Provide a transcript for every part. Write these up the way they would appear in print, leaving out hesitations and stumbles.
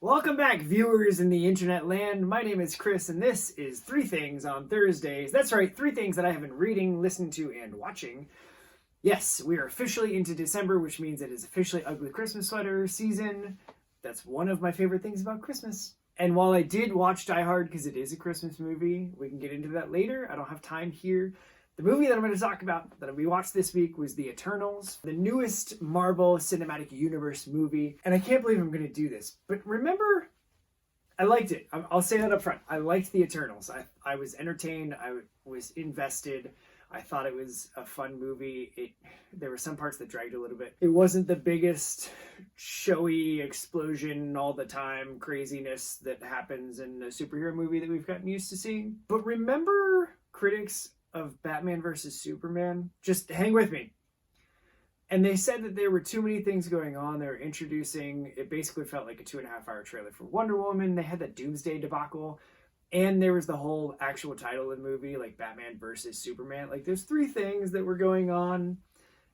Welcome back, viewers in the internet land. My name is Chris, and this is Three Things on Thursdays. That's right, three things that I have been reading, listening to, and watching. Yes, we are officially into December, which means it is officially Ugly Christmas Sweater season. That's one of my favorite things about Christmas. And while I did watch Die Hard because it is a Christmas movie, we can get into that later. I don't have time here. The movie that I'm going to talk about that we watched this week was The Eternals, the newest Marvel Cinematic Universe movie. And I can't believe I'm going to do this. But remember, I liked it. I'll say that up front. I liked The Eternals. I was entertained. I was invested. I thought it was a fun movie. There were some parts that dragged a little bit. It wasn't the biggest showy explosion all the time craziness that happens in a superhero movie that we've gotten used to seeing. But remember, critics of Batman versus Superman, just hang with me. And they said that there were too many things going on. They were introducing, it basically felt like a 2.5-hour trailer for Wonder Woman. They had that Doomsday debacle. And there was the whole actual title of the movie, like Batman versus Superman. Like, there's three things that were going on.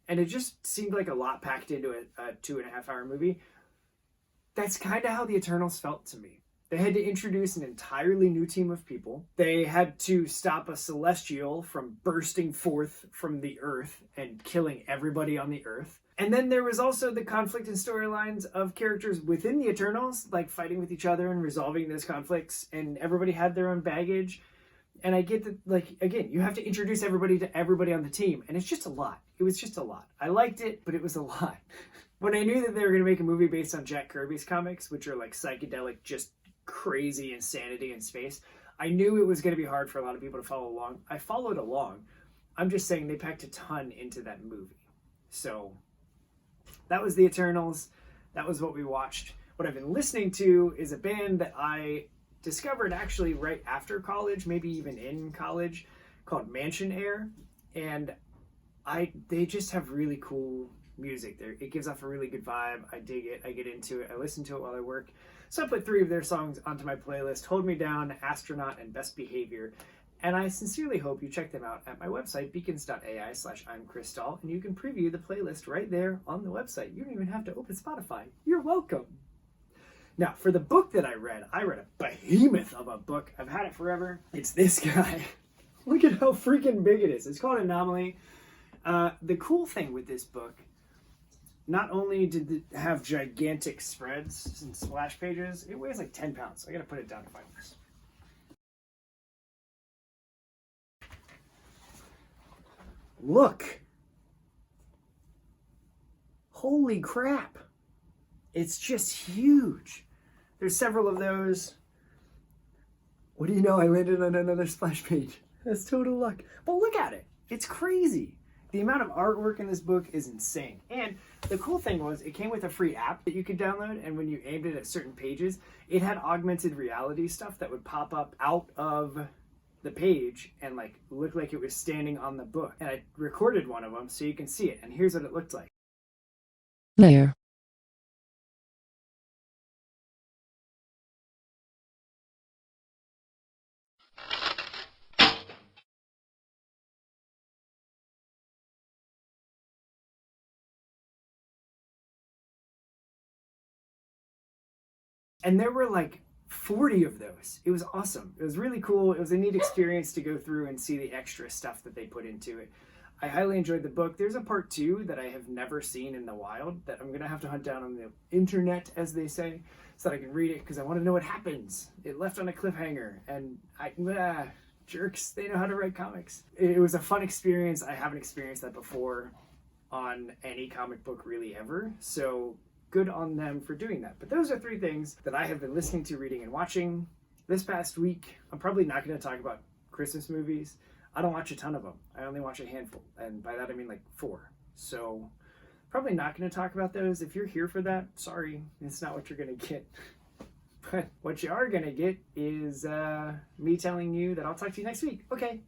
And it just seemed like a lot packed into a 2.5-hour movie. That's kind of how The Eternals felt to me. They had to introduce an entirely new team of people. They had to stop a celestial from bursting forth from the earth and killing everybody on the earth. And then there was also the conflict and storylines of characters within the Eternals, like fighting with each other and resolving those conflicts. And everybody had their own baggage. And I get that, like, again, you have to introduce everybody to everybody on the team. And it's just a lot. It was just a lot. I liked it, but it was a lot. When I knew that they were going to make a movie based on Jack Kirby's comics, which are like psychedelic, just crazy insanity in space, I knew it was going to be hard for a lot of people to follow along. I followed along. I'm just saying they packed a ton into that movie. So that was The Eternals. That was what we watched. What I've been listening to is a band that I discovered actually right after college, maybe even in college, called Mansionair. And they just have really cool music. It gives off a really good vibe. I dig it. I get into it. I listen to it while I work. So I put 3 of their songs onto my playlist: Hold Me Down, Astronaut, and Best Behavior. And I sincerely hope you check them out at my website, beacons.ai/I'mChristal, and you can preview the playlist right there on the website. You don't even have to open Spotify. You're welcome. Now, for the book that I read a behemoth of a book. I've had it forever. It's this guy. Look at how freaking big it is. It's called Anomaly. The cool thing with this book, not only did it have gigantic spreads and splash pages, it weighs like 10 pounds. So I gotta put it down to 5 minutes. Look. Holy crap. It's just huge. There's several of those. What do you know? I landed on another splash page. That's total luck. But look at it. It's crazy. The amount of artwork in this book is insane. And the cool thing was, it came with a free app that you could download, and when you aimed it at certain pages, it had augmented reality stuff that would pop up out of the page and like look like it was standing on the book. And I recorded one of them so you can see it, and here's what it looked like. Layer. And there were like 40 of those. It was awesome. It was really cool. It was a neat experience to go through and see the extra stuff that they put into it. I highly enjoyed the book. There's a part 2 that I have never seen in the wild that I'm going to have to hunt down on the internet, as they say, so that I can read it because I want to know what happens. It left on a cliffhanger, and jerks, they know how to write comics. It was a fun experience. I haven't experienced that before on any comic book really ever. So good on them for doing that. But those are 3 things that I have been listening to, reading, and watching this past week. I'm probably not going to talk about Christmas movies. I don't watch a ton of them. I only watch a handful. And by that, I mean like 4. So probably not going to talk about those. If you're here for that, sorry, it's not what you're going to get. But what you are going to get is me telling you that I'll talk to you next week. Okay,